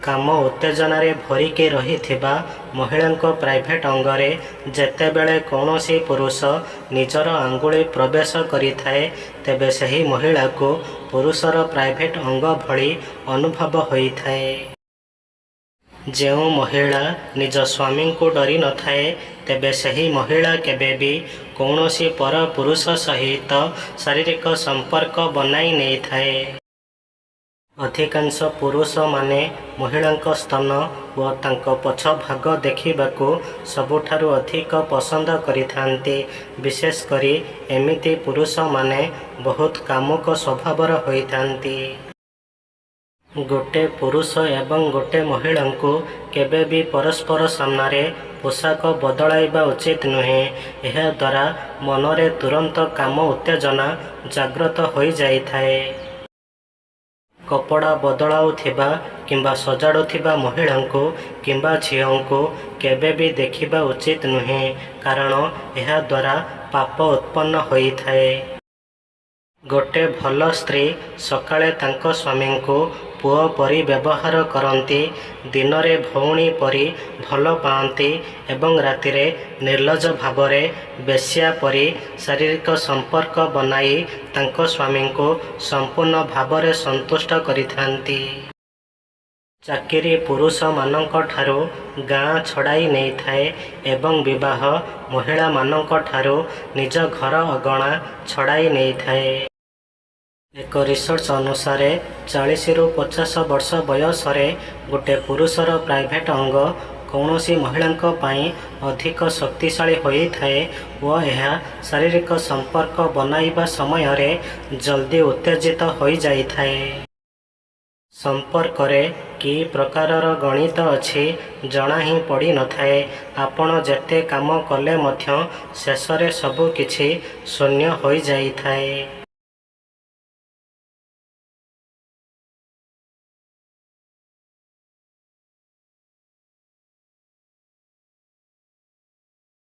काम उत्तेजन भरिकी रही महिला प्राइवेट अंगरे जेतेबेले कौनसी पुरुष निजर आंगुली प्रवेश करिथाए तेबे सही महिला को पुरुषर प्राइवेट अंग भली अनुभव होइथाए। जेउ महिला निज स्वामी को डरी न थाए तेबे सही महिला केबे भी कौनसी पर पुरुष सहित शारीरिक संपर्क बनाई नहीं थाए। अधिकांश पुरुष माने महिला स्तन व तांको पछ भाग देखिबाकू सबुठारु अधिक पसंद करिथांती। विशेष करी एमिति पुरुष माने बहुत कामुक स्वभावर होइथांती। गोटे पुरुष एवं गोटे महिला को केबे भी परस्पर सामने पोशाक बदलाइबा उचित नुहे। यह द्वारा मनरे तुरंत काम उत्तेजना जागृत हो जाइथाए। कपड़ा बदलाउथिबा किंबा सजाड़ुथिबा महिला को किंबा झियों को केबे भी देखिबा उचित नुहे, कारण यह द्वारा पाप उत्पन्न होइथाए। गोटे भल स्त्री सकाळे तांको स्वामी को पुओ परी व्यवहार करती, दिन में भौणी परी भल पाती एवं रातिरे निर्लज भावरे बेश्या परी शारीरिक संपर्क बनाई तांको स्वामी को संपूर्ण भावरे संतुष्ट करिथांती। चाकिरी पुरुष मानक ठारू गाँ छड़ाई नहीं थाए एवं विवाह महिला मानक ठारू निज घर अगणा छड़ाई नहीं थाए। एक रिसर्च अनुसार 40 रु 50 वर्ष बयस गोटे पुरुषर प्राइवेट अंग कौनसी महिला पाई अधिक शक्तिशाली होइथाए व यह शारीरिक संपर्क बनाइबा समय रे जल्दी उत्तेजित हो जाइथाए। संपर्क रे कि प्रकारर गणित अच्छी जना ही पड़ी न थाए। आपण जेते काम कले मध्य शेष रे सबु किछि शून्य हो जाइथाए।